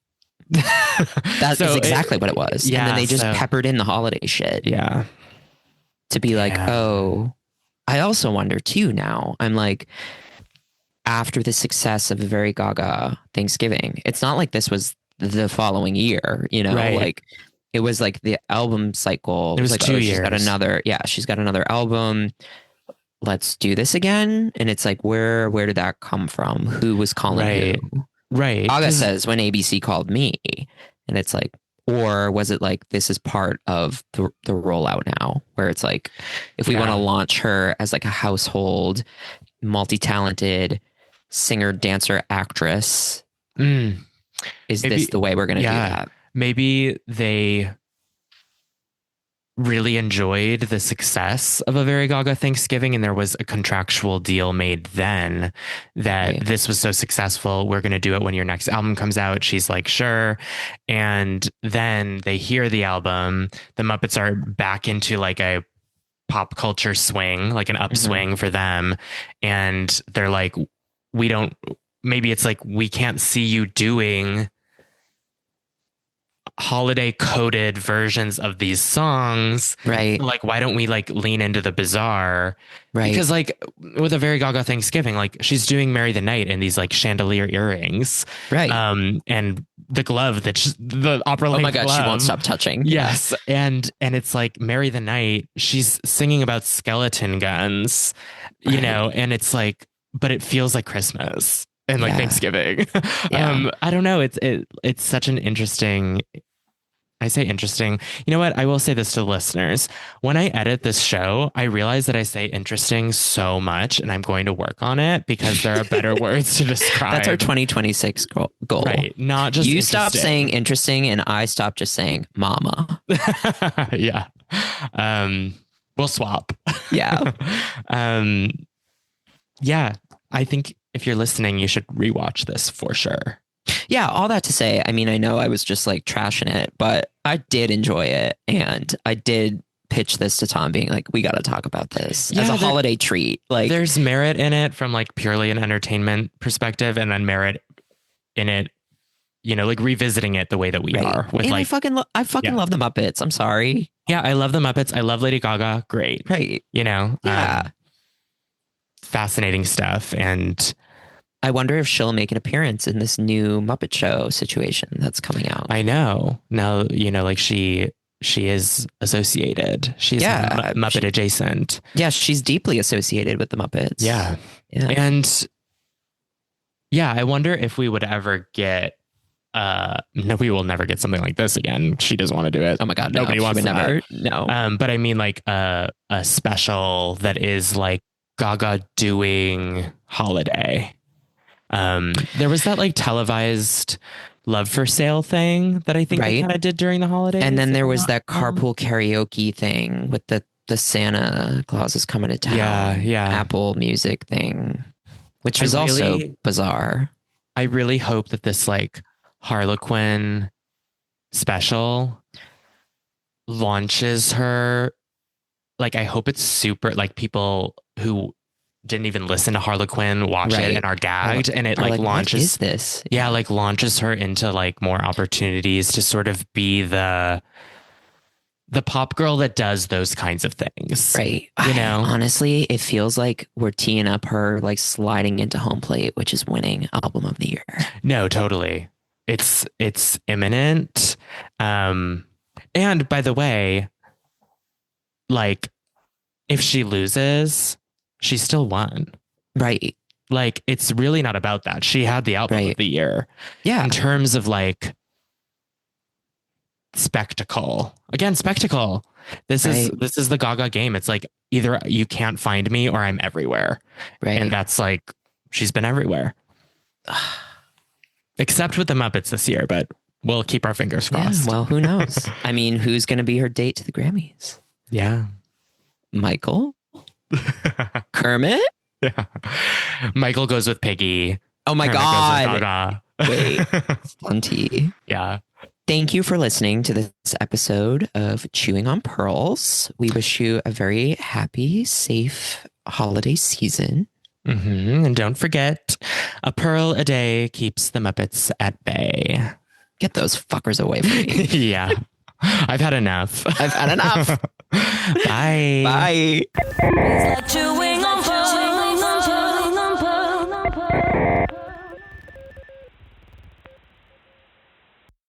C: That is exactly what it was.
A: Yeah,
C: and then they just peppered in the holiday shit.
A: Yeah.
C: To be like, oh, I also wonder too now. I'm like, after the success of a Very Gaga Thanksgiving, it's not like this was the following year, you know,
A: Right.
C: like it was like the album cycle.
A: It was
C: like,
A: 2 years.
C: She's got another album. Let's do this again. And it's like, where did that come from? Who was calling who?
A: Right.
C: Gaga says when ABC called me, and it's like, or was it like, this is part of the rollout now, where it's like, if we want to launch her as like a household, multi-talented singer, dancer, actress, is this the way we're going to do that?
A: Maybe they really enjoyed the success of a Very Gaga Thanksgiving, and there was a contractual deal made then that this was so successful, we're going to do it when your next album comes out. She's like, sure. And then they hear the album. The Muppets are back into like a pop culture swing, like an upswing for them. And they're like, maybe it's like, we can't see you doing holiday coded versions of these songs,
C: right?
A: Like, why don't we like lean into the bizarre,
C: right?
A: Because like with a Very Gaga Thanksgiving, like she's doing Marry the Night in these like chandelier earrings,
C: right?
A: And the glove the opera length,
C: oh my god,
A: glove.
C: She won't stop touching.
A: Yes. And it's like Marry the Night, she's singing about skeleton guns, you know, and it's like, but it feels like Christmas and like Thanksgiving. I don't know, it's such an interesting, I say interesting. You know what? I will say this to the listeners. When I edit this show, I realize that I say interesting so much, and I'm going to work on it because there are better words to describe.
C: That's our 2026 goal.
A: Right. Not just
C: you stop saying interesting and I stop just saying mama.
A: Yeah. We'll swap.
C: Yeah.
A: Yeah. I think if you're listening, you should rewatch this for sure.
C: Yeah, all that to say, I mean, I know I was just like trashing it, but I did enjoy it. And I did pitch this to Tom being like, we got to talk about this as a holiday treat. Like,
A: there's merit in it from like purely an entertainment perspective, and then merit in it, you know, like revisiting it the way that we are. With
C: and
A: like,
C: I fucking love the Muppets. I'm sorry.
A: Yeah, I love the Muppets. I love Lady Gaga. Great.
C: Right.
A: You know,
C: yeah.
A: Fascinating stuff. And
C: I wonder if she'll make an appearance in this new Muppet Show situation that's coming out.
A: I know. Now, you know, like she is associated. She's Muppet adjacent.
C: Yeah, she's deeply associated with the Muppets.
A: Yeah. And yeah, I wonder if we would ever get no, we will never get something like this again. She doesn't want to do it.
C: Oh my god,
A: nobody wants to
C: never. No.
A: But I mean like a special that is like Gaga doing holiday. There was that like televised Love for Sale thing that I think they kind of did during the holidays.
C: And then there was that carpool karaoke thing with the Santa Claus is coming to town.
A: Yeah.
C: Apple Music thing, which was also bizarre.
A: I really hope that this like Harlequin special launches her. Like, I hope it's super like people who didn't even listen to Harlequin watch it and are gagged, and it like launches
C: what is this?
A: Yeah, like launches her into like more opportunities to sort of be the pop girl that does those kinds of things.
C: Right.
A: You know,
C: honestly, it feels like we're teeing up her like sliding into home plate, which is winning album of the year.
A: No, totally. It's imminent. And by the way, like if she loses, she still won.
C: Right.
A: Like, it's really not about that. She had the album of the year.
C: Yeah.
A: In terms of like spectacle. Again, spectacle. This is the Gaga game. It's like either you can't find me or I'm everywhere.
C: Right.
A: And that's like, she's been everywhere. Except with the Muppets this year, but we'll keep our fingers crossed.
C: Yeah, well, who knows? I mean, who's going to be her date to the Grammys?
A: Yeah.
C: Michael? Kermit?
A: Yeah. Michael goes with Piggy.
C: Oh my
A: Kermit
C: God. Wait. Stunty.
A: Yeah.
C: Thank you for listening to this episode of Chewing on Pearls. We wish you a very happy, safe holiday season.
A: And don't forget, A pearl a day keeps the Muppets at bay.
C: Get those fuckers away from me.
A: Yeah. I've had enough.
C: I've had enough.
A: Bye.
C: Bye.
B: Let you in.